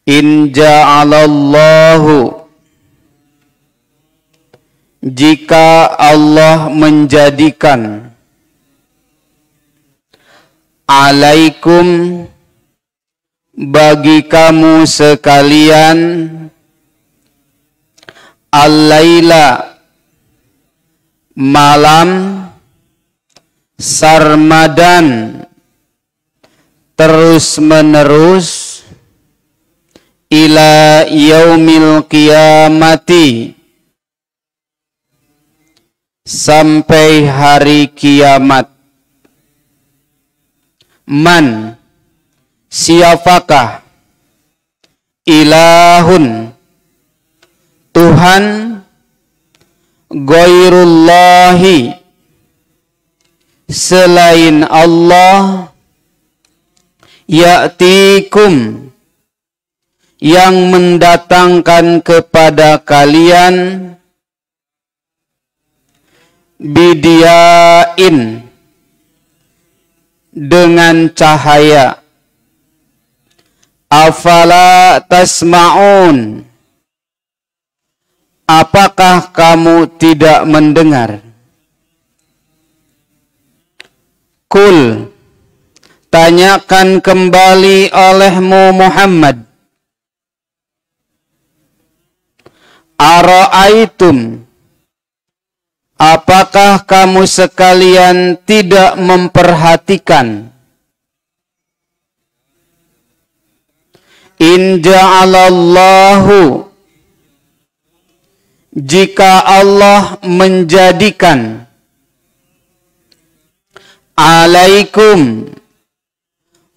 In ja'alallahu, jika Allah menjadikan, alaikum, bagi kamu sekalian, al-laila, malam, sarmadan, terus menerus, ila yaumil qiyamati, sampai hari kiamat. Man, siapakah, ilahun, Tuhan, ghairullahi, selain Allah, ya'tikum, yang mendatangkan kepada kalian, bidiain, dengan cahaya. Afala tasma'un, apakah kamu tidak mendengar? Kul, tanyakan kembali olehmu Muhammad. Ara'aitum, apakah kamu sekalian tidak memperhatikan? In ja'alallahu, jika Allah menjadikan, alaikum,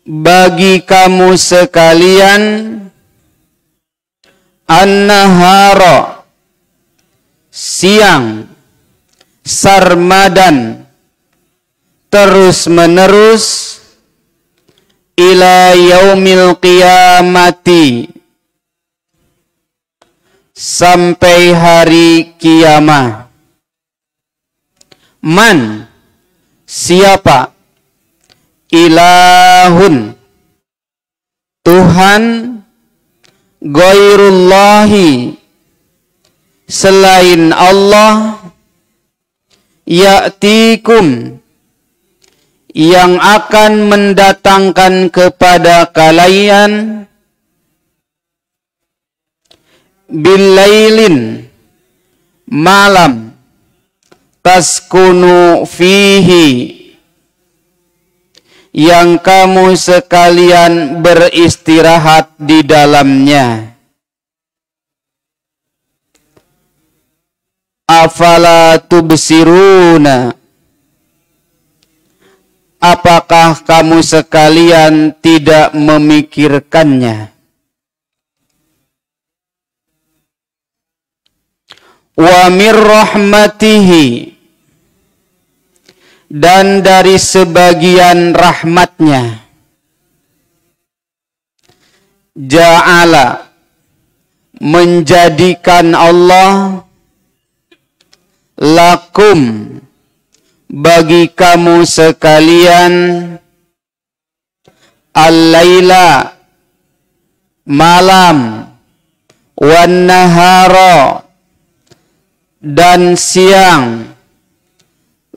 bagi kamu sekalian, an-nahara, siang, sarmadan, terus menerus, ila yaumil qiyamati, sampai hari kiamat. Man, siapa, ilahun, Tuhan, ghairullahi, selain Allah, ya'tikum, yang akan mendatangkan kepada kalian, billailin, malam, taskunu fihi, yang kamu sekalian beristirahat di dalamnya. Afala tubsiruna, apakah kamu sekalian tidak memikirkannya? Wa mir rahmatihi, dan dari sebagian rahmatnya, ja'ala, menjadikan Allah, lakum, bagi kamu sekalian, al-laila, malam, wan nahara, dan siang,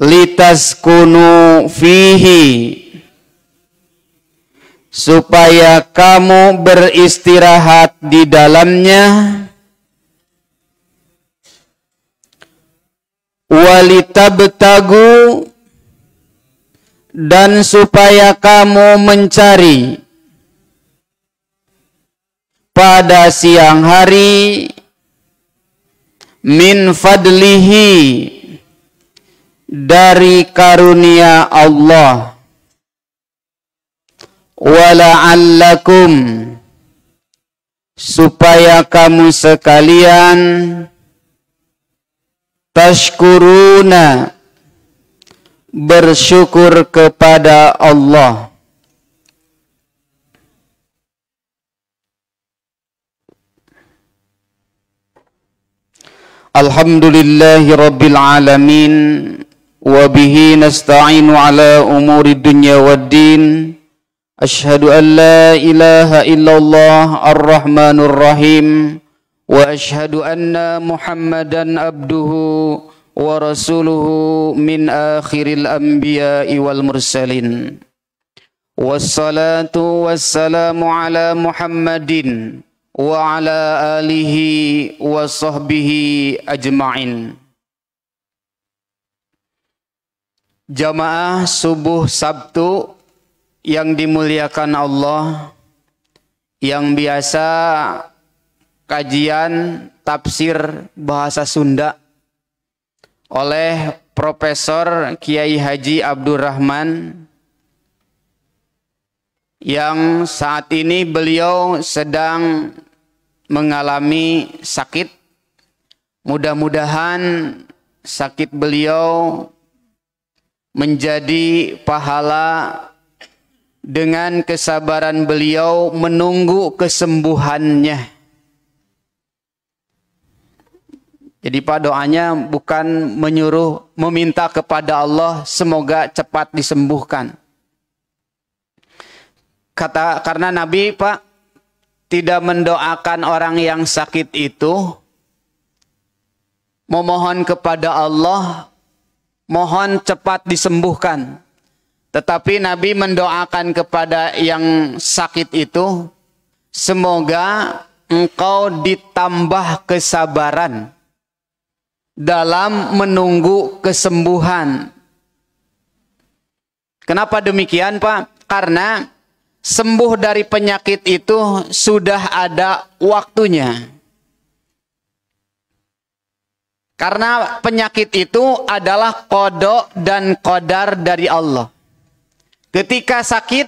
litaskunu fihi, supaya kamu beristirahat di dalamnya, walitabtagu, dan supaya kamu mencari pada siang hari, min fadlihi, dari karunia Allah, wala'allakum, supaya kamu sekalian tashkuruna, bersyukur kepada Allah. Alhamdulillahi rabbil alamin, wa bihi nasta'inu ala umuri dunya waddin. أشهد أن لا إله إلا الله الرحمن الرحيم وأشهد أن محمدا عبده ورسوله من آخر الأنبياء والمرسلين والصلاة والسلام على محمد وعلى آله وصحبه أجمعين. Jamaah subuh Sabtu yang dimuliakan Allah, yang biasa kajian tafsir bahasa Sunda oleh Profesor Kiai Haji Abdurrahman, yang saat ini beliau sedang mengalami sakit. Mudah-mudahan sakit beliau menjadi pahala dengan kesabaran beliau menunggu kesembuhannya. Jadi Pak, doanya bukan meminta kepada Allah semoga cepat disembuhkan. Karena Nabi Pak tidak mendoakan orang yang sakit itu memohon kepada Allah mohon cepat disembuhkan. Tetapi Nabi mendoakan kepada yang sakit itu, semoga engkau ditambah kesabaran dalam menunggu kesembuhan. Kenapa demikian Pak? Karena sembuh dari penyakit itu sudah ada waktunya. Karena penyakit itu adalah qada dan qadar dari Allah. Ketika sakit,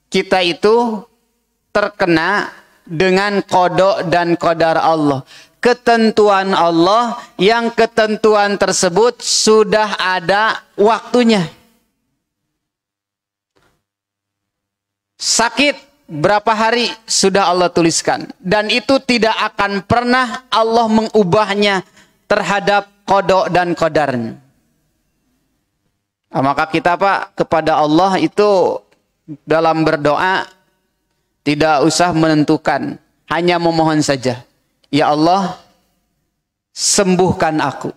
kita itu terkena dengan qada dan qadar Allah. Ketentuan Allah yang ketentuan tersebut sudah ada waktunya. Sakit berapa hari sudah Allah tuliskan. Dan itu tidak akan pernah Allah mengubahnya terhadap qada dan qadarnya. Nah, maka kita Pak kepada Allah itu dalam berdoa tidak usah menentukan, hanya memohon saja. Ya Allah, sembuhkan aku.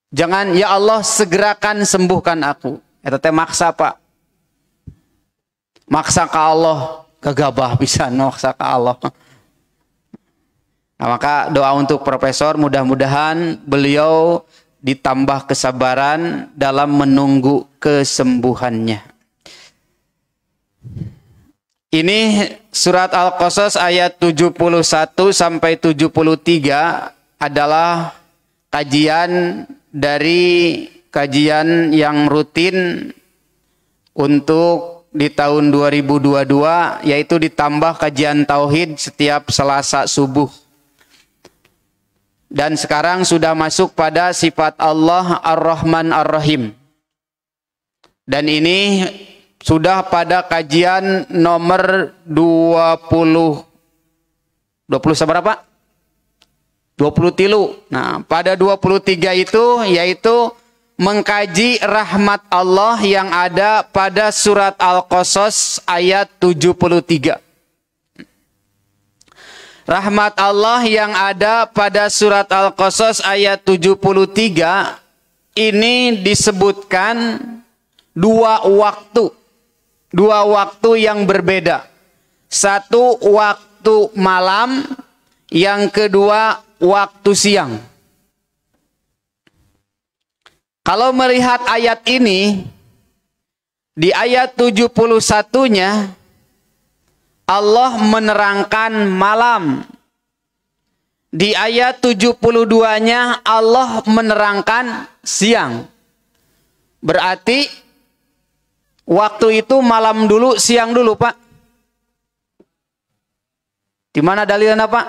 Jangan ya Allah segerakan sembuhkan aku. Eta teh maksa Pak. Maksa ke Allah, kegabah bisa maksa ke Allah. Nah, maka doa untuk Profesor, mudah-mudahan beliau ditambah kesabaran dalam menunggu kesembuhannya. Ini surat Al-Qasas ayat 71 sampai 73 adalah kajian dari kajian yang rutin untuk di tahun 2022, yaitu ditambah kajian tauhid setiap Selasa subuh. Dan sekarang sudah masuk pada sifat Allah Ar-Rahman Ar-Rahim. Dan ini sudah pada kajian nomor 20 seberapa? 23. Nah, pada 23 itu yaitu mengkaji rahmat Allah yang ada pada surat Al-Qasas ayat 73. Rahmat Allah yang ada pada surat Al-Qasas ayat 73 ini disebutkan dua waktu yang berbeda. Satu waktu malam, yang kedua waktu siang. Kalau melihat ayat ini, di ayat 71-nya Allah menerangkan malam. Di ayat 72-nya Allah menerangkan siang. Berarti waktu itu malam dulu, siang dulu, Pak. Di mana dalilnya, Pak?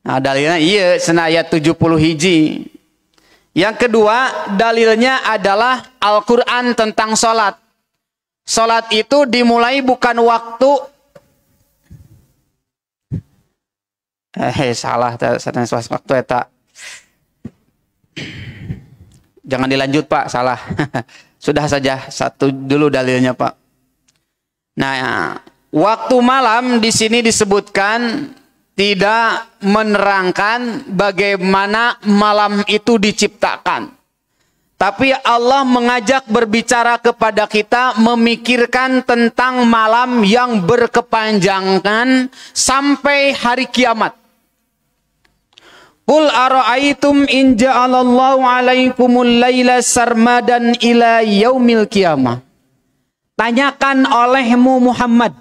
Nah, dalilnya iya, sena ayat 70 hiji. Yang kedua, dalilnya adalah Al-Qur'an tentang sholat. Sholat itu dimulai bukan waktu salah waktu eta. Jangan dilanjut Pak, salah. Sudah saja satu dulu dalilnya Pak. Nah, waktu malam di sini disebutkan tidak menerangkan bagaimana malam itu diciptakan. Tapi Allah mengajak berbicara kepada kita memikirkan tentang malam yang berkepanjangan sampai hari kiamat. Qul ara'aitum in ja'alallahu 'alaikumul laila sarmadan ila yaumil qiyamah. Tanyakan olehmu Muhammad,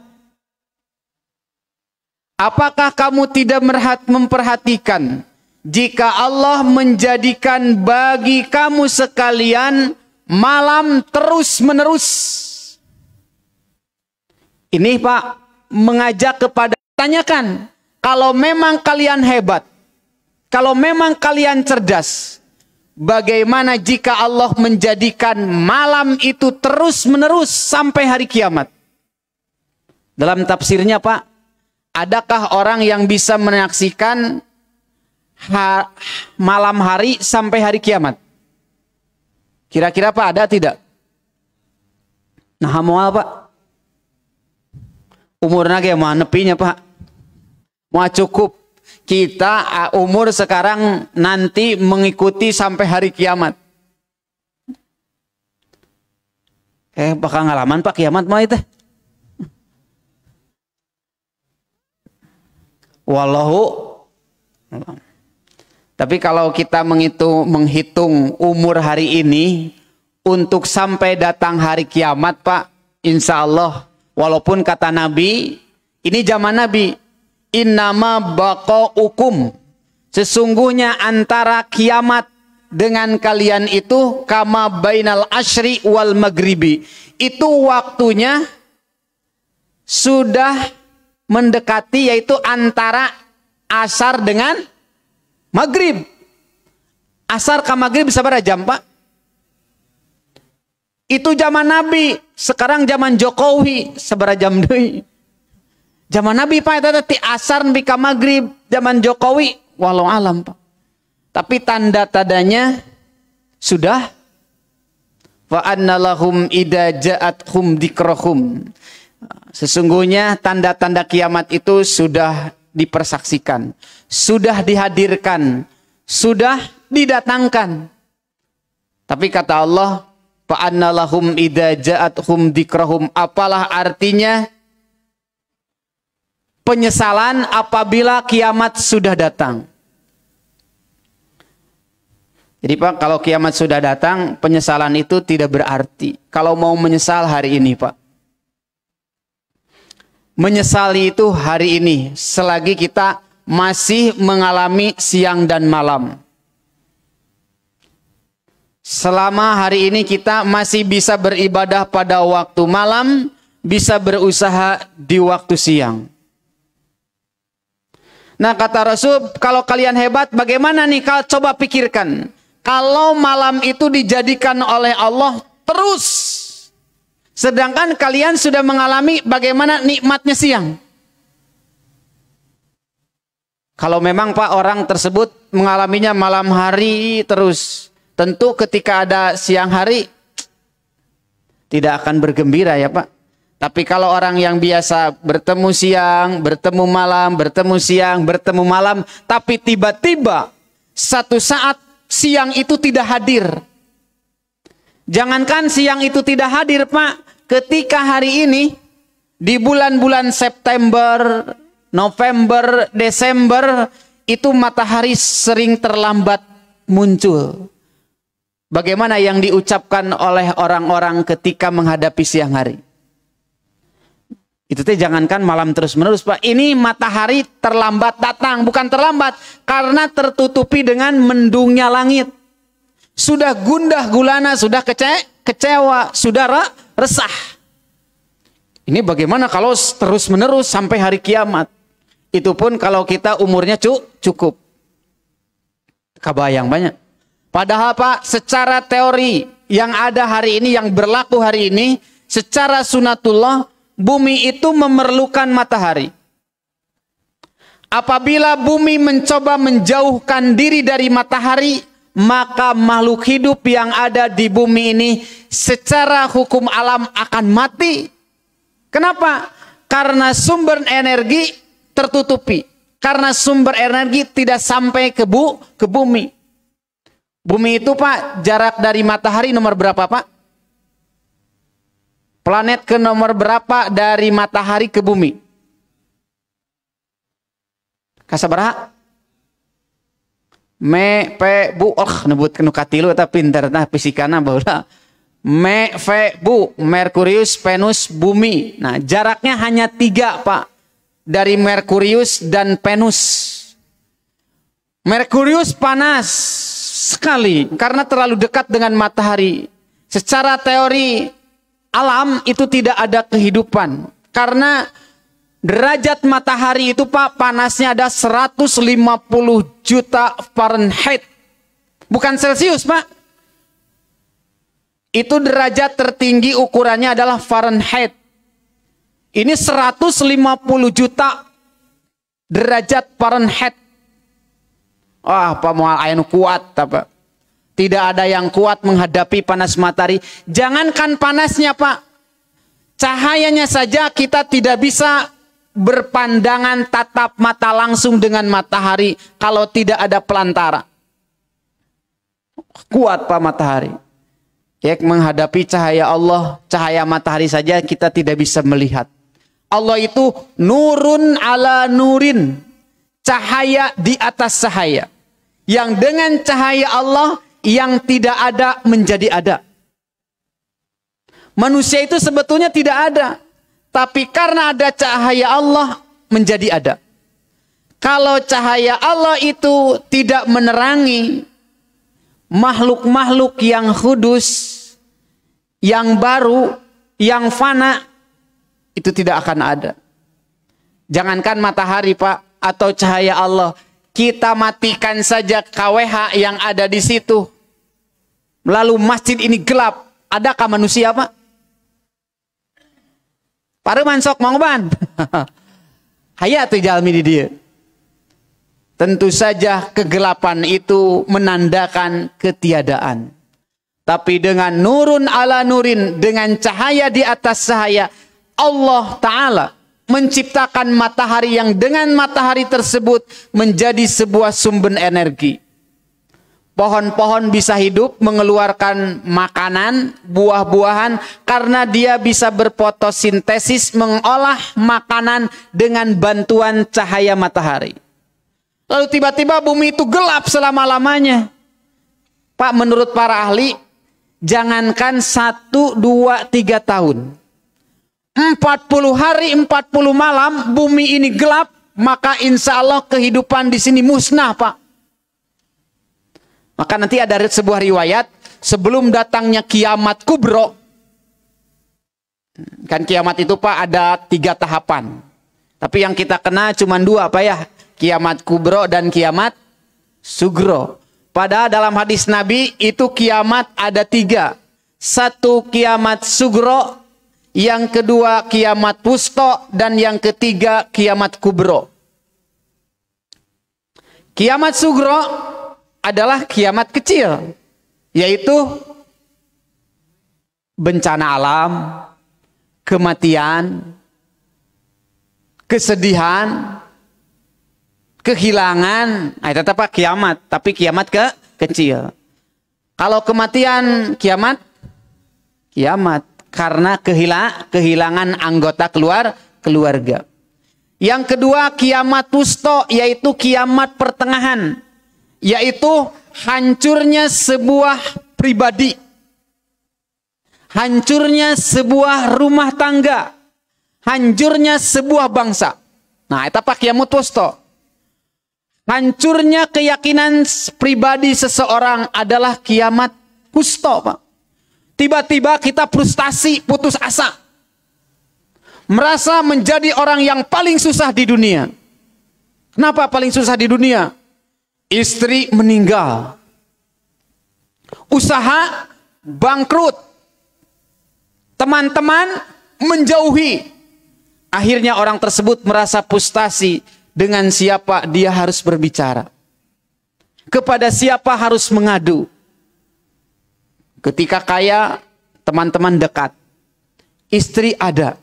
apakah kamu tidak memperhatikan jika Allah menjadikan bagi kamu sekalian malam terus-menerus? Ini Pak mengajak kepada tanyakan, kalau memang kalian hebat, kalau memang kalian cerdas, bagaimana jika Allah menjadikan malam itu terus-menerus sampai hari kiamat? Dalam tafsirnya Pak, adakah orang yang bisa menyaksikan malam hari sampai hari kiamat? Kira-kira Pak ada tidak? Nah mual Pak. Umurnya kayak mau nepinya Pak. Mau cukup. Kita umur sekarang nanti mengikuti sampai hari kiamat. Bakal ngalaman Pak kiamat mah itu. Wallahu. Tapi kalau kita menghitung umur hari ini untuk sampai datang hari kiamat Pak, insya Allah, walaupun kata Nabi, ini zaman Nabi, innama baqa'ukum, sesungguhnya antara kiamat dengan kalian itu kama bainal asyri wal maghribi, itu waktunya sudah mendekati, yaitu antara asar dengan maghrib. Asar ke maghrib sabar jam Pak. Itu zaman Nabi. Sekarang zaman Jokowi sabar jam deui. Zaman Nabi Pak eta teh asar nepi ka maghrib. Zaman Jokowi walau alam Pak. Tapi tanda-tandanya sudah wa annalahum idza ja'athum dzikrahum. Sesungguhnya tanda-tanda kiamat itu sudah dipersaksikan, sudah dihadirkan, sudah didatangkan. Tapi kata Allah, fa'anna lahum idza ja'athum dzikrahum, apalah artinya penyesalan apabila kiamat sudah datang. Jadi Pak, kalau kiamat sudah datang, penyesalan itu tidak berarti. Kalau mau menyesal hari ini Pak, menyesali itu hari ini, selagi kita masih mengalami siang dan malam. Selama hari ini kita masih bisa beribadah pada waktu malam, bisa berusaha di waktu siang. Nah kata Rasul, kalau kalian hebat, bagaimana nih? Coba pikirkan, kalau malam itu dijadikan oleh Allah terus, sedangkan kalian sudah mengalami bagaimana nikmatnya siang. Kalau memang Pak orang tersebut mengalaminya malam hari terus, tentu ketika ada siang hari tidak akan bergembira ya Pak. Tapi kalau orang yang biasa bertemu siang, bertemu malam, bertemu siang, bertemu malam, tapi tiba-tiba satu saat siang itu tidak hadir. Jangankan siang itu tidak hadir Pak, ketika hari ini di bulan-bulan September, November, Desember itu matahari sering terlambat muncul. Bagaimana yang diucapkan oleh orang-orang ketika menghadapi siang hari? Itu teh jangankan malam terus-menerus Pak, ini matahari terlambat datang, bukan terlambat, karena tertutupi dengan mendungnya langit. Sudah gundah gulana, sudah kecewa, sudah resah. Ini bagaimana kalau terus-menerus sampai hari kiamat? Itu pun kalau kita umurnya cukup. Kebayang banyak. Padahal Pak, secara teori yang ada hari ini, yang berlaku hari ini, secara sunatullah, bumi itu memerlukan matahari. Apabila bumi mencoba menjauhkan diri dari matahari, maka makhluk hidup yang ada di bumi ini secara hukum alam akan mati. Kenapa? Karena sumber energi tertutupi. Karena sumber energi tidak sampai ke bumi. Bumi itu Pak, jarak dari matahari nomor berapa Pak? Planet ke nomor berapa dari matahari ke bumi? Kasabaraha? Me, pe, bu, nebut kenu katilu eta pinter tah fisikana baheula. Me, fe, bu, Merkurius, Venus, bumi. Nah, jaraknya hanya 3 Pak. Dari Merkurius dan Venus. Merkurius panas sekali karena terlalu dekat dengan matahari. Secara teori alam itu tidak ada kehidupan. Karena derajat matahari itu Pak, panasnya ada 150 juta Fahrenheit. Bukan Celcius Pak. Itu derajat tertinggi ukurannya adalah Fahrenheit. Ini 150 juta derajat Fahrenheit. Wah, Pak moal aya nu kuat apa? Tidak ada yang kuat menghadapi panas matahari. Jangankan panasnya Pak. Cahayanya saja kita tidak bisa berpandangan tatap mata langsung dengan matahari kalau tidak ada pelantara. Kuat Pak matahari. Ya, menghadapi cahaya Allah, cahaya matahari saja kita tidak bisa melihat. Allah itu nurun ala nurin, cahaya di atas cahaya. Yang dengan cahaya Allah yang tidak ada menjadi ada. Manusia itu sebetulnya tidak ada, tapi karena ada cahaya Allah menjadi ada. Kalau cahaya Allah itu tidak menerangi makhluk-makhluk yang kudus, yang baru, yang fana, itu tidak akan ada. Jangankan matahari Pak, atau cahaya Allah, kita matikan saja KWH yang ada di situ. Lalu masjid ini gelap, adakah manusia Pak? Pareuman sok mangban. Hayat jalmi di dia. Tentu saja kegelapan itu menandakan ketiadaan. Tapi dengan nurun ala nurin, dengan cahaya di atas cahaya, Allah Ta'ala menciptakan matahari yang dengan matahari tersebut menjadi sebuah sumber energi. Pohon-pohon bisa hidup mengeluarkan makanan, buah-buahan karena dia bisa berfotosintesis mengolah makanan dengan bantuan cahaya matahari. Lalu tiba-tiba bumi itu gelap selama-lamanya. Pak, menurut para ahli, jangankan 1, 2, 3 tahun. 40 hari, 40 malam bumi ini gelap, maka insya Allah kehidupan di sini musnah Pak. Maka nanti ada sebuah riwayat, sebelum datangnya kiamat kubro, kan kiamat itu Pak ada 3 tahapan. Tapi yang kita kena cuma 2 Pak ya, kiamat kubro dan kiamat sugro. Padahal dalam hadis Nabi itu kiamat ada 3. 1 kiamat sugro, yang kedua kiamat wusto, dan yang ketiga kiamat kubro. Kiamat sugro adalah kiamat kecil, yaitu bencana alam, kematian, kesedihan, kehilangan. Nah, itu apa kiamat, tapi kiamat kecil. Kalau kematian kiamat karena kehilangan anggota keluarga. Yang kedua kiamat wusto, yaitu kiamat pertengahan, yaitu hancurnya sebuah pribadi, hancurnya sebuah rumah tangga, hancurnya sebuah bangsa. Nah, itu apa kiamat wusto. Hancurnya keyakinan pribadi seseorang adalah kiamat wusto Pak. Tiba-tiba kita frustasi, putus asa. Merasa menjadi orang yang paling susah di dunia. Kenapa paling susah di dunia? Istri meninggal. Usaha bangkrut. Teman-teman menjauhi. Akhirnya orang tersebut merasa frustasi dengan siapa dia harus berbicara. Kepada siapa harus mengadu? Ketika kaya, teman-teman dekat. Istri ada,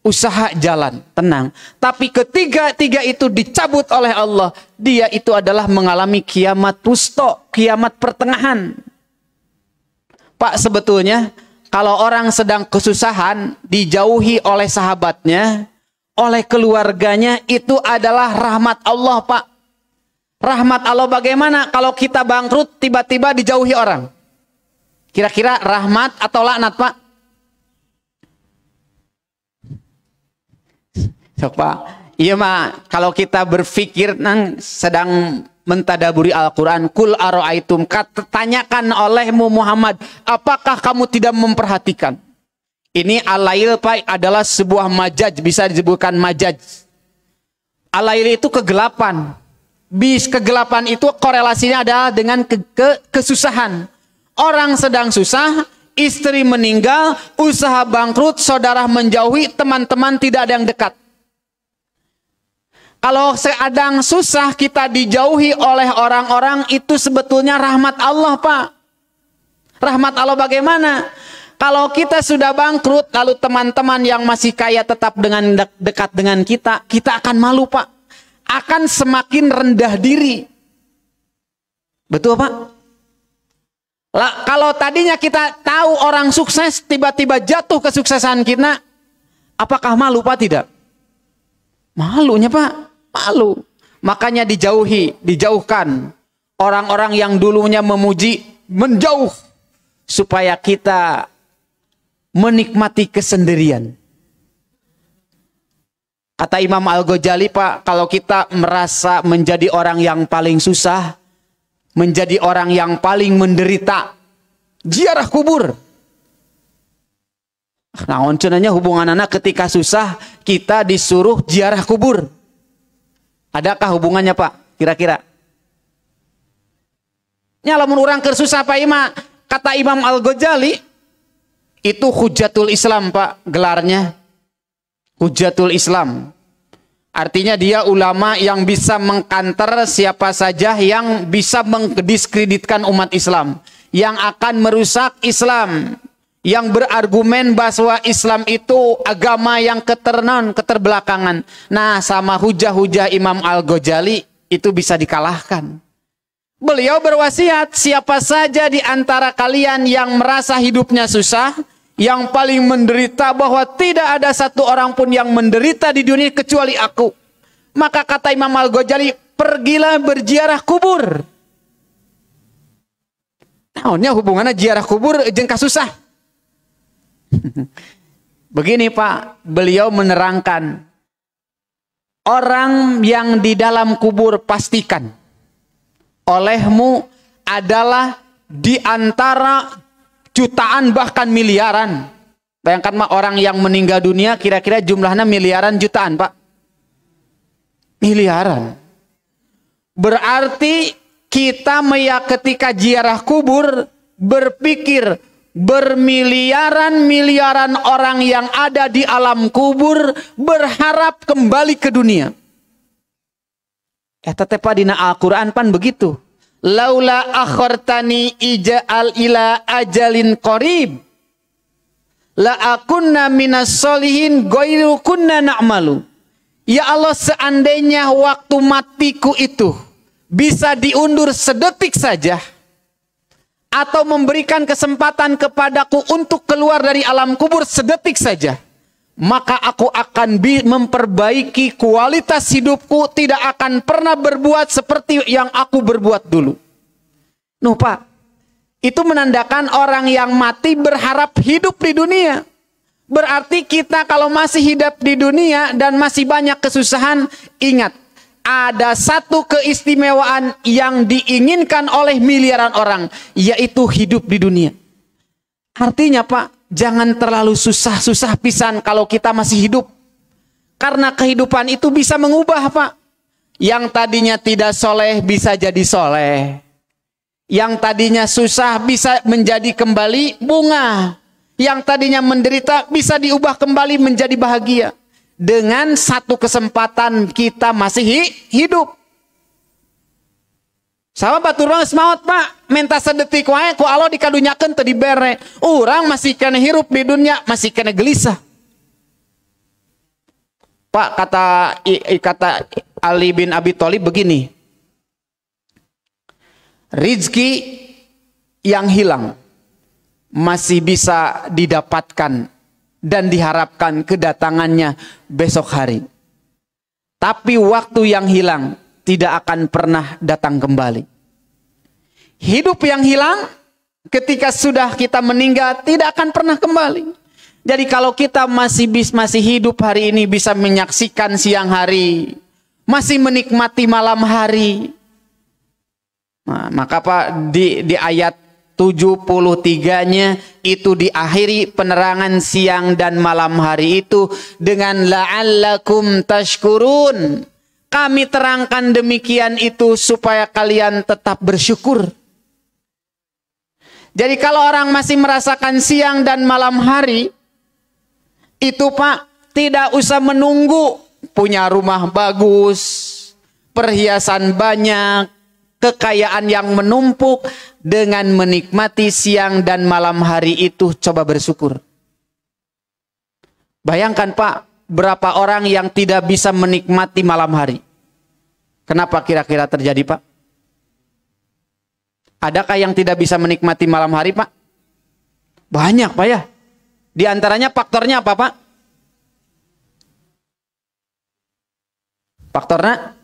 usaha jalan, tenang. Tapi ketiga itu dicabut oleh Allah. Dia itu adalah mengalami kiamat wusta, kiamat pertengahan. Pak, sebetulnya kalau orang sedang kesusahan, dijauhi oleh sahabatnya, oleh keluarganya, itu adalah rahmat Allah, Pak. Rahmat Allah bagaimana kalau kita bangkrut tiba-tiba dijauhi orang? Kira-kira rahmat atau laknat, Pak? Sok, Pak. Iya, Mak. Kalau kita berpikir sedang mentadaburi Al-Quran, kul aro'aitum, tanyakan olehmu Muhammad, apakah kamu tidak memperhatikan? Ini al-lail, Pak, adalah sebuah majaj, bisa disebutkan majaj. Al-lail itu kegelapan. Kegelapan itu korelasinya adalah dengan kesusahan. Orang sedang susah, istri meninggal, usaha bangkrut, saudara menjauhi, teman-teman tidak ada yang dekat. Kalau sedang susah kita dijauhi oleh orang-orang, itu sebetulnya rahmat Allah, Pak. Rahmat Allah bagaimana? Kalau kita sudah bangkrut, lalu teman-teman yang masih kaya tetap dekat dengan kita, kita akan malu, Pak. Akan semakin rendah diri. Betul, Pak? Kalau tadinya kita tahu orang sukses, tiba-tiba jatuh kesuksesan kita, apakah malu, Pak? Tidak. Malunya, Pak. Malu. Makanya dijauhkan. Orang-orang yang dulunya memuji, menjauh. Supaya kita menikmati kesendirian. Kata Imam Al-Ghazali, Pak, kalau kita merasa menjadi orang yang paling susah, menjadi orang yang paling menderita, ziarah kubur. Nah, oncenanya hubungan anak ketika susah, kita disuruh ziarah kubur. Adakah hubungannya, Pak? Kira-kira? Nyalamun orang kersusah, Pak Ima. Kata Imam Al-Ghazali, itu Hujatul Islam, Pak, gelarnya. Hujatul Islam. Artinya dia ulama yang bisa mengkanter siapa saja yang bisa mendiskreditkan umat Islam, yang akan merusak Islam, yang berargumen bahwa Islam itu agama yang keterbelakangan. Nah, sama hujah-hujah Imam Al-Ghazali itu bisa dikalahkan. Beliau berwasiat, siapa saja di antara kalian yang merasa hidupnya susah, yang paling menderita, bahwa tidak ada satu orang pun yang menderita di dunia kecuali aku. Maka kata Imam Al-Ghazali, pergilah berziarah kubur. Naonnya hubungannya ziarah kubur jeung kasusah. Begini, Pak, beliau menerangkan, orang yang di dalam kubur pastikan olehmu adalah di antara jutaan bahkan miliaran. Bayangkan, Mak, orang yang meninggal dunia kira-kira jumlahnya miliaran jutaan, Pak. Miliaran. Berarti kita ketika ziarah kubur berpikir bermiliaran-miliaran orang yang ada di alam kubur berharap kembali ke dunia. Pak, dina Al-Quran pan begitu. Laula akhartani ija'al ila ajalin qarib la akunna minas solihin ghairu kunna na'malu. Ya Allah, seandainya waktu matiku itu bisa diundur sedetik saja, atau memberikan kesempatan kepadaku untuk keluar dari alam kubur sedetik saja, maka aku akan memperbaiki kualitas hidupku, tidak akan pernah berbuat seperti yang aku berbuat dulu. Nuh, Pak, itu menandakan orang yang mati berharap hidup di dunia. Berarti kita kalau masih hidup di dunia dan masih banyak kesusahan, ingat, ada satu keistimewaan yang diinginkan oleh miliaran orang, yaitu hidup di dunia. Artinya, Pak, jangan terlalu susah-susah pisan kalau kita masih hidup. Karena kehidupan itu bisa mengubah, Pak. Yang tadinya tidak soleh bisa jadi soleh. Yang tadinya susah bisa menjadi kembali bunga. Yang tadinya menderita bisa diubah kembali menjadi bahagia. Dengan satu kesempatan kita masih hidup. Sama batur geus maot Pak, minta sedetik wae ku Allah dikadunyakeun teu dibere. Urang masih kena hirup di dunia, masih kena gelisah. Pak, kata Ali bin Abi Thalib begini. Rizki yang hilang masih bisa didapatkan dan diharapkan kedatangannya besok hari. Tapi waktu yang hilang tidak akan pernah datang kembali. Hidup yang hilang ketika sudah kita meninggal tidak akan pernah kembali. Jadi kalau kita masih hidup hari ini bisa menyaksikan siang hari, masih menikmati malam hari. Nah, maka Pak di ayat 73-nya itu diakhiri penerangan siang dan malam hari itu dengan la'allakum tashkurun. Kami terangkan demikian itu supaya kalian tetap bersyukur. Jadi kalau orang masih merasakan siang dan malam hari, itu Pak tidak usah menunggu punya rumah bagus, perhiasan banyak, kekayaan yang menumpuk. Dengan menikmati siang dan malam hari itu coba bersyukur. Bayangkan Pak, berapa orang yang tidak bisa menikmati malam hari. Kenapa kira-kira terjadi Pak? Adakah yang tidak bisa menikmati malam hari Pak? Banyak Pak ya. Di antaranya faktornya apa Pak? Faktornya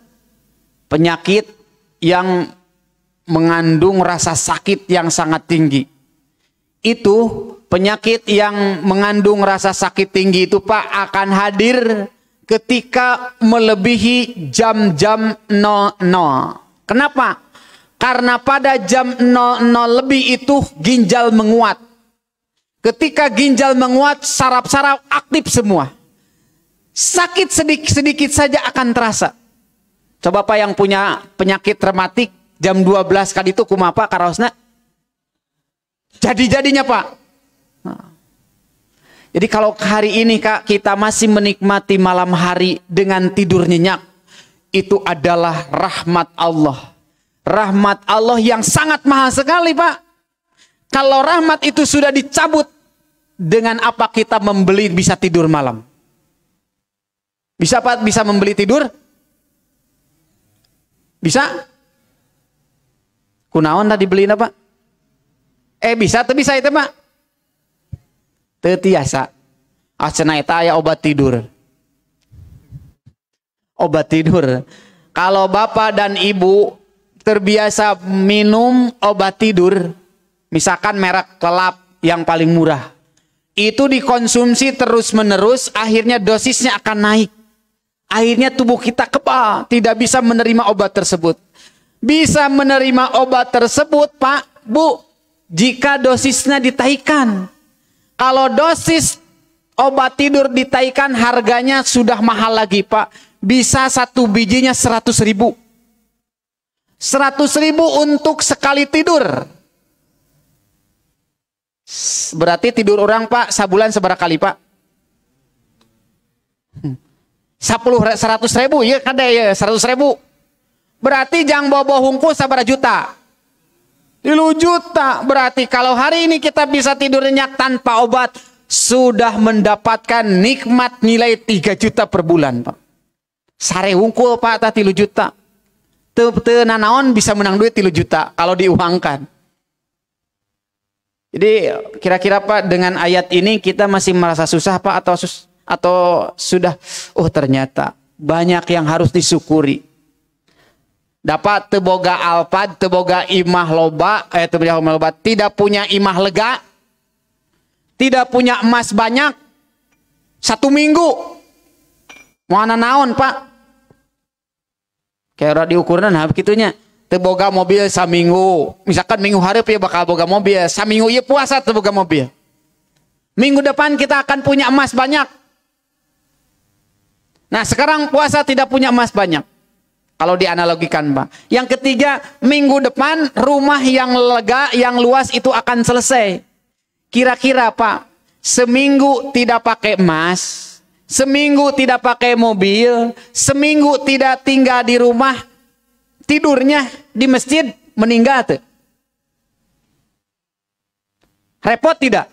penyakit yang mengandung rasa sakit yang sangat tinggi. Itu penyakit yang mengandung rasa sakit tinggi itu Pak akan hadir ketika melebihi jam-jam 00. Kenapa? Karena pada jam 00 lebih itu ginjal menguat. Ketika ginjal menguat, saraf-saraf aktif semua. Sakit sedikit saja akan terasa. Coba Pak yang punya penyakit rematik, jam 12 kali itu kumaha Pak karosna? Jadi-jadinya Pak. Nah. Jadi kalau hari ini Kak kita masih menikmati malam hari dengan tidur nyenyak, itu adalah rahmat Allah. Rahmat Allah yang sangat mahal sekali Pak. Kalau rahmat itu sudah dicabut, dengan apa kita membeli bisa tidur malam? Bisa Pak, bisa membeli tidur? Bisa? Kunaon tadi beliin apa? Bisa tuh bisa itu Pak. Teu tiasa. Cenah eta aya obat tidur. Obat tidur. Kalau bapak dan ibu terbiasa minum obat tidur, misalkan merek Kelap yang paling murah, itu dikonsumsi terus-menerus, akhirnya dosisnya akan naik. Akhirnya tubuh kita kebal, tidak bisa menerima obat tersebut. Bisa menerima obat tersebut Pak, Bu, jika dosisnya ditaikan. Kalau dosis obat tidur ditaikan, harganya sudah mahal lagi Pak. Bisa satu bijinya 100.000. 100.000 untuk sekali tidur. Berarti tidur orang Pak sebulan seberapa kali Pak? 100.000 ya kada ya 100.000. Berarti jang bobo hungku sabaraha juta? 3 juta. Berarti kalau hari ini kita bisa tidur nyenyak tanpa obat, sudah mendapatkan nikmat nilai 3 juta per bulan Pak. Sare hungkul Pak ta 3 juta. Teu nanaon bisa menang duit 3 juta kalau diuangkan. Jadi kira-kira Pak dengan ayat ini kita masih merasa susah Pak atau sudah ternyata banyak yang harus disyukuri. Dapat teboga alpad, teboga imah loba, tidak punya imah lega, tidak punya emas banyak, 1 minggu. Mana naon Pak? Kayak udah diukurna nah begitunya. Teboga mobil saminggu, misalkan minggu hareup ya bakal boga mobil, saminggu ieu puasa teboga mobil. Minggu depan kita akan punya emas banyak. Nah sekarang puasa tidak punya emas banyak. Kalau dianalogikan Pak. Yang ketiga, minggu depan rumah yang lega, yang luas itu akan selesai. Kira-kira Pak, seminggu tidak pakai emas, seminggu tidak pakai mobil, seminggu tidak tinggal di rumah, tidurnya di masjid meninggal tuh. Repot tidak?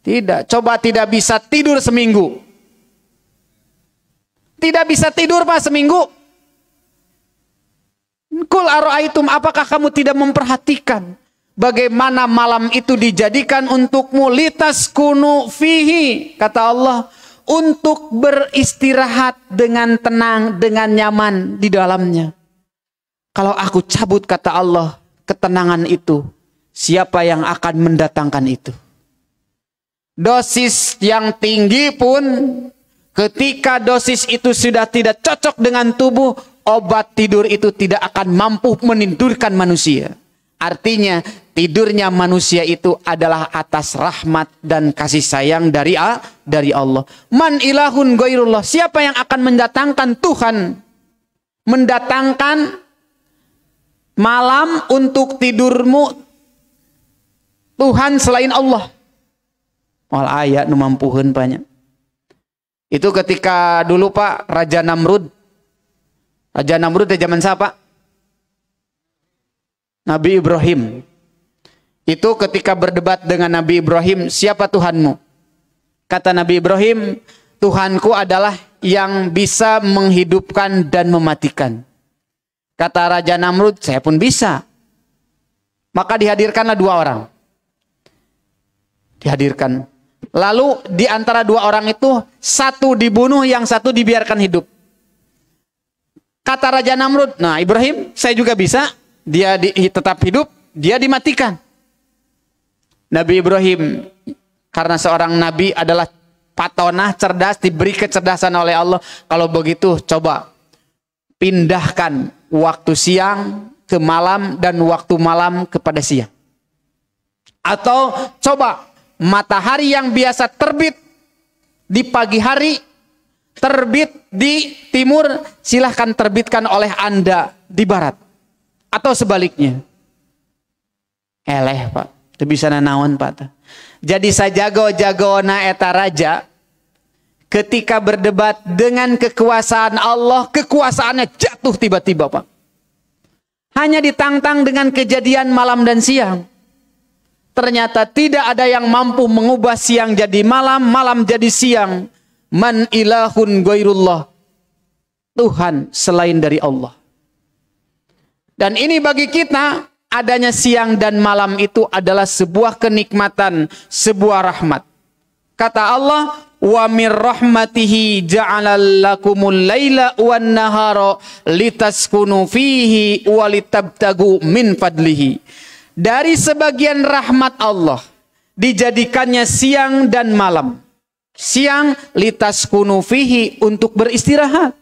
Tidak. Coba tidak bisa tidur seminggu. Tidak bisa tidur Pak seminggu. Kul ara'aitum, apakah kamu tidak memperhatikan bagaimana malam itu dijadikan untukmu litaskunu fihi, kata Allah, untuk beristirahat dengan tenang, dengan nyaman di dalamnya. Kalau aku cabut, kata Allah, ketenangan itu, siapa yang akan mendatangkan itu? Dosis yang tinggi pun, ketika dosis itu sudah tidak cocok dengan tubuh, obat tidur itu tidak akan mampu menidurkan manusia. Artinya tidurnya manusia itu adalah atas rahmat dan kasih sayang dari Allah. Man ilahun ghairullah, siapa yang akan mendatangkan Tuhan, mendatangkan malam untuk tidurmu, Tuhan selain Allah. Wal ayat nu mampuheun banyak. Itu ketika dulu Pak, Raja Namrud. Raja Namrud di zaman siapa? Nabi Ibrahim. Itu ketika berdebat dengan Nabi Ibrahim, siapa Tuhanmu? Kata Nabi Ibrahim, Tuhanku adalah yang bisa menghidupkan dan mematikan. Kata Raja Namrud, saya pun bisa. Maka dihadirkanlah dua orang. Dihadirkan. Lalu di antara dua orang itu, satu dibunuh, yang satu dibiarkan hidup. Kata Raja Namrud, nah Ibrahim, saya juga bisa. Dia tetap hidup, dia dimatikan. Nabi Ibrahim, karena seorang nabi adalah patonah, cerdas, diberi kecerdasan oleh Allah. Kalau begitu, coba pindahkan waktu siang ke malam dan waktu malam kepada siang. Atau coba matahari yang biasa terbit di pagi hari, terbit di timur, silahkan terbitkan oleh Anda di barat. Atau sebaliknya. Eleh Pak, itu bisa nanaon Pak. Jadi sajago-jago na eta raja, ketika berdebat dengan kekuasaan Allah, kekuasaannya jatuh tiba-tiba Pak. Hanya ditantang dengan kejadian malam dan siang. Ternyata tidak ada yang mampu mengubah siang jadi malam, malam jadi siang. Man ilahun ghairullah, Tuhan selain dari Allah. Dan ini bagi kita, adanya siang dan malam itu adalah sebuah kenikmatan, sebuah rahmat. Kata Allah, wa mir rahmatihi ja'ala lakumul laila wan nahara litaskunu fihi wa litabtagu min fadlihi. Dari sebagian rahmat Allah dijadikannya siang dan malam. Siang litaskunu fihi, untuk beristirahat.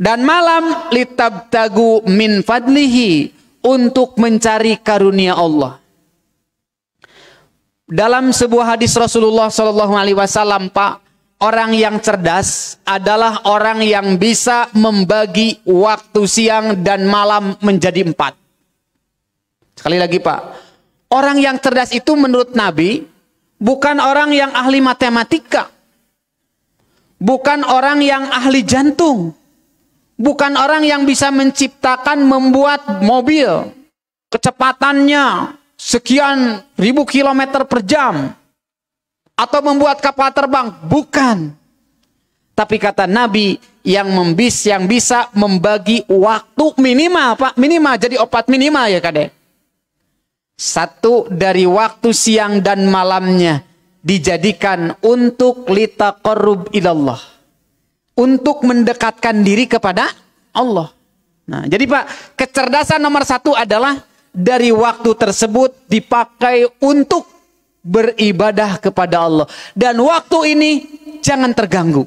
Dan malam litabtagu min fadlihi, untuk mencari karunia Allah. Dalam sebuah hadis Rasulullah SAW, Pak, orang yang cerdas adalah orang yang bisa membagi waktu siang dan malam menjadi 4. Sekali lagi Pak, orang yang cerdas itu menurut Nabi bukan orang yang ahli matematika, bukan orang yang ahli jantung, bukan orang yang bisa menciptakan, membuat mobil kecepatannya sekian ribu kilometer per jam, atau membuat kapal terbang, bukan. Tapi kata Nabi, yang bisa membagi waktu minimal Pak, minimal jadi 4 minimal ya Kade. 1 dari waktu siang dan malamnya dijadikan untuk litaqarrub ilallah, untuk mendekatkan diri kepada Allah. Nah, jadi Pak, kecerdasan nomor 1 adalah dari waktu tersebut dipakai untuk beribadah kepada Allah. Dan waktu ini jangan terganggu.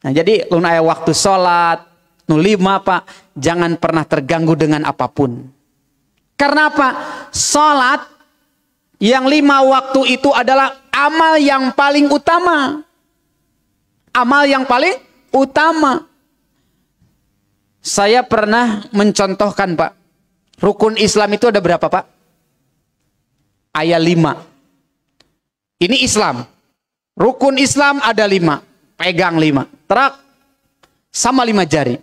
Nah, jadi lu aya waktu sholat, nu 5 Pak, jangan pernah terganggu dengan apapun. Karena apa? Sholat yang 5 waktu itu adalah amal yang paling utama. Amal yang paling utama. Saya pernah mencontohkan Pak, rukun Islam itu ada berapa Pak? Ayat 5. Ini Islam. Rukun Islam ada 5. Pegang 5. Terak. sama 5 jari.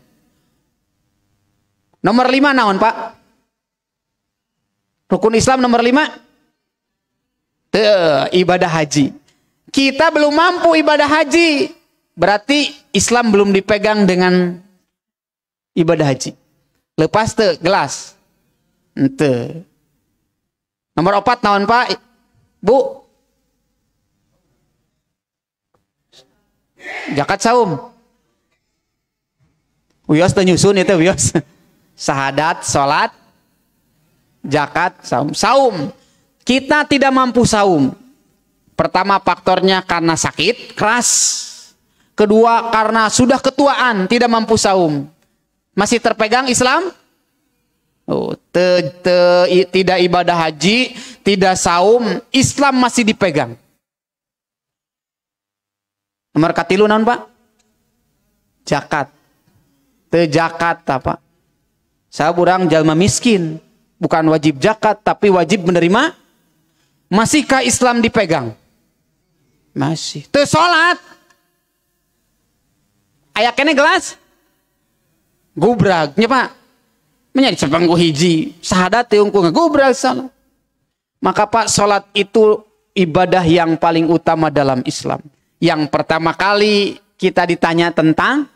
Nomor 5 naon, Pak? Rukun Islam nomor 5? Ibadah haji. Kita belum mampu ibadah haji. Berarti Islam belum dipegang dengan ibadah haji. Lepas tuh gelas. Ente. Nomor 4 naon, Pak? Bu? Zakat saum. Wios teu nyusun itu wios. Sahadat, salat, zakat, saum. Saum. Kita tidak mampu saum. Pertama faktornya karena sakit keras. Kedua karena sudah ketuaan tidak mampu saum. Masih terpegang Islam? Tidak ibadah haji, tidak saum, Islam masih dipegang. Nomor katilu naon, Pak? Zakat. Teu zakat apa? Saburang jalma miskin, bukan wajib zakat tapi wajib menerima. Masihkah Islam dipegang? Masih. Teu salat. Aya kene gelas? Gubragnya, Pak. Menjadi sepanggu hiji, sahadat teungku ngagubrak salat. Maka Pak, salat itu ibadah yang paling utama dalam Islam. Yang pertama kali kita ditanya tentang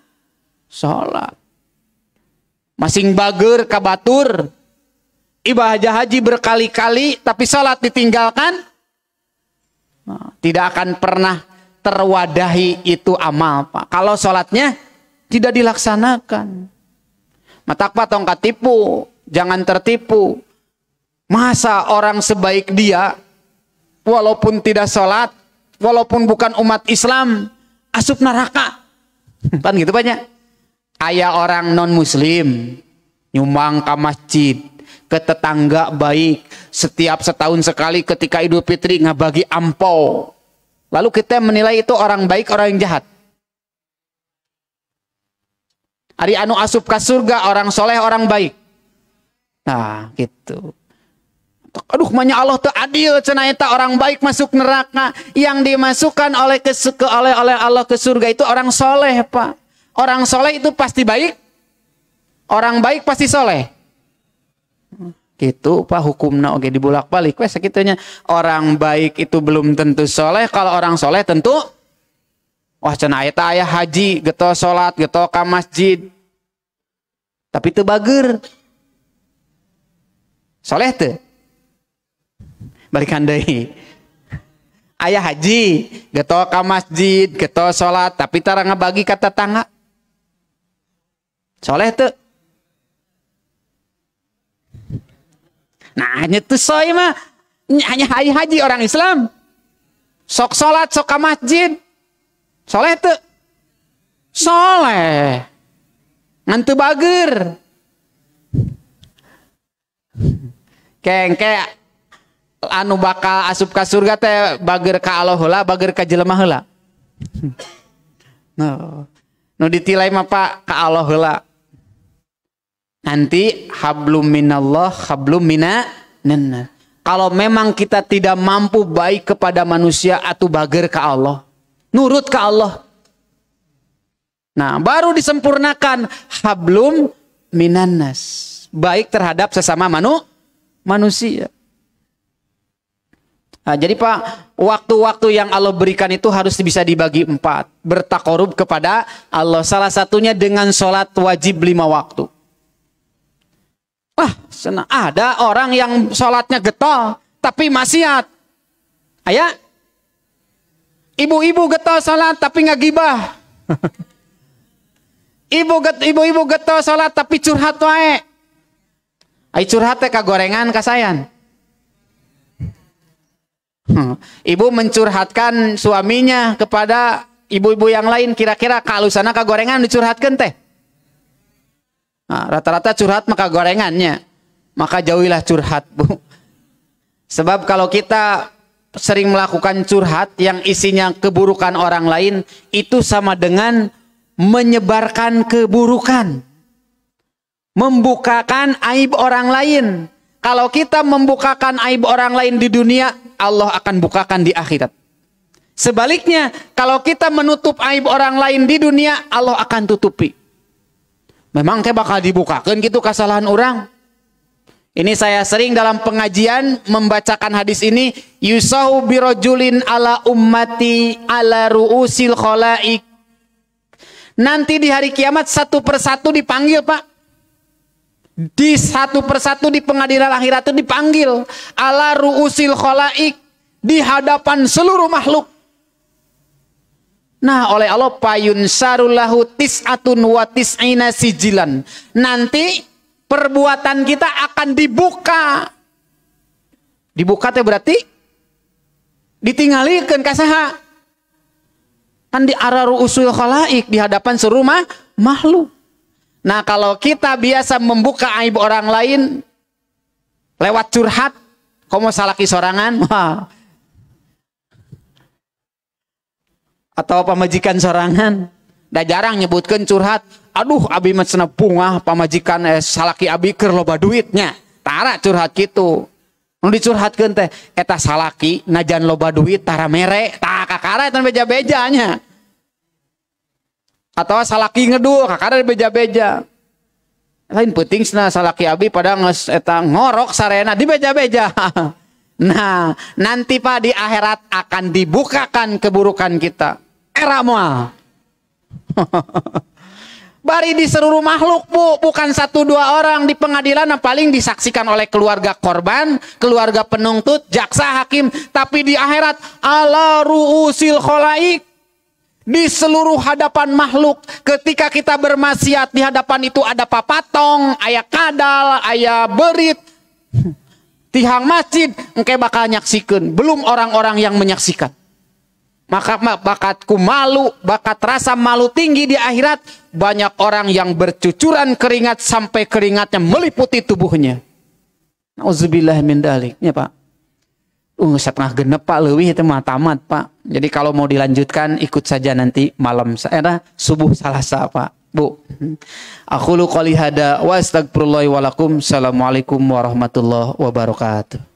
salat. Masing bager kabatur, ibadah haji berkali-kali, tapi salat ditinggalkan, tidak akan pernah terwadahi itu amal, Pak. Kalau salatnya tidak dilaksanakan. Matakpa tongkat tipu, jangan tertipu. Masa orang sebaik dia, walaupun tidak sholat, walaupun bukan umat Islam, asup neraka? Kan gitu banyak. Aya orang non muslim, nyumbang ke masjid, ke tetangga baik, setiap setahun sekali ketika Idul Fitri ngabagi ampau. Lalu kita menilai itu orang baik, orang yang jahat. Ari anu asup ke surga orang soleh orang baik. Nah gitu. Aduh manya Allah tuh adil cenah eta orang baik masuk neraka. Yang dimasukkan oleh Allah ke surga itu orang soleh, Pak. Orang soleh itu pasti baik. Orang baik pasti soleh. Gitu Pak hukumna oke dibulak balik. Wes sakitunya orang baik itu belum tentu soleh. Kalau orang soleh tentu wah cenah eta aya haji, geto salat, geto ka masjid. Tapi teu bager. Soleh teu? Balikan deui. Aya haji, geto ka masjid, geto salat, tapi tara ngabagi ka tetangga. Soleh teu? Nah, nya teu soe mah hanya haji orang Islam. Sok salat, sok ka masjid. Soleh tuh, soleh, ngantu bager, kengke anu bakal asup ka surga teh bager ka Allah heula, bager ka jelema heula. Nu ditilai mah Pak ka Allah heula. Nanti hablum minallah, hablum minan. Kalau memang kita tidak mampu baik kepada manusia atau bager ka Allah. Nurut ke Allah. Nah, baru disempurnakan hablum minannas. Baik terhadap sesama manusia. Nah, jadi Pak, waktu-waktu yang Allah berikan itu harus bisa dibagi 4. Bertakorub kepada Allah. Salah satunya dengan sholat wajib 5 waktu. Wah, ada orang yang sholatnya getol, tapi maksiat. Ayah? Ibu-ibu getol salat tapi nggak gibah. Ibu-ibu getol salat tapi curhat wae. Ai curhat teh kagorengan kasayan. Ibu mencurhatkan suaminya kepada ibu-ibu yang lain, kira-kira kalusana kagorengan dicurhatkeun teh. Nah, rata-rata curhat maka gorengannya. Maka jauhilah curhat, Bu. Sebab kalau kita sering melakukan curhat yang isinya keburukan orang lain, itu sama dengan menyebarkan keburukan, membukakan aib orang lain. Kalau kita membukakan aib orang lain di dunia, Allah akan bukakan di akhirat. Sebaliknya, kalau kita menutup aib orang lain di dunia, Allah akan tutupi. Memang teh bakal dibukakan gitu kesalahan orang. Ini saya sering dalam pengajian membacakan hadis ini, yusahu birojulin ala ummati ala ru'usil khalaik. Nanti di hari kiamat satu persatu dipanggil, Pak. Di satu persatu di pengadilan akhirat itu dipanggil ala ru'usil khalaik, di hadapan seluruh makhluk. Nah, oleh Allah payun sarullahu tis'atun wa tis'ina sijilan. Nanti perbuatan kita akan dibuka. Dibuka teh berarti ditinggalikeun ka saha? Kan di araru usul khalaik, di hadapan seluruh makhluk. Nah, kalau kita biasa membuka aib orang lain lewat curhat, komo salaki sorangan, atau pamajikan sorangan, dah jarang nyebutkan curhat. Aduh, abi mah cenah pungah pamajikan salaki abi keur loba duitnya. Tara curhat kitu. Nu dicurhatkeun teh eta salaki najan loba duit tara mere, tah kakara eta beja-bejanya. Atau salaki ngedul, kakara beja-beja. Lain penting cenah salaki abi pada geus eta ngorok sarena di beja-beja. Nah, nanti Pak di akhirat akan dibukakan keburukan kita. Era moal. Bari di seluruh makhluk, Bu, bukan satu dua orang. Di pengadilan yang paling disaksikan oleh keluarga korban, keluarga penuntut, jaksa, hakim. Tapi di akhirat ala ru'usil khalaik, di seluruh hadapan makhluk. Ketika kita bermaksiat, di hadapan itu ada papatong, aya kadal, aya berit, tihang masjid, engke bakal nyaksikeun. Belum orang-orang yang menyaksikan. Maka bakatku malu, bakat rasa malu tinggi di akhirat. Banyak orang yang bercucuran keringat sampai keringatnya meliputi tubuhnya. Nauzubillah min dzalik. Ya, Pak. Setengah genep Pak, leuwih itu mah tamat Pak. Jadi kalau mau dilanjutkan ikut saja nanti malam subuh Salasa Pak. Bu. Aqulu qouli hada wa astaghfirullahi wa lakum. Assalamualaikum warahmatullahi wabarakatuh.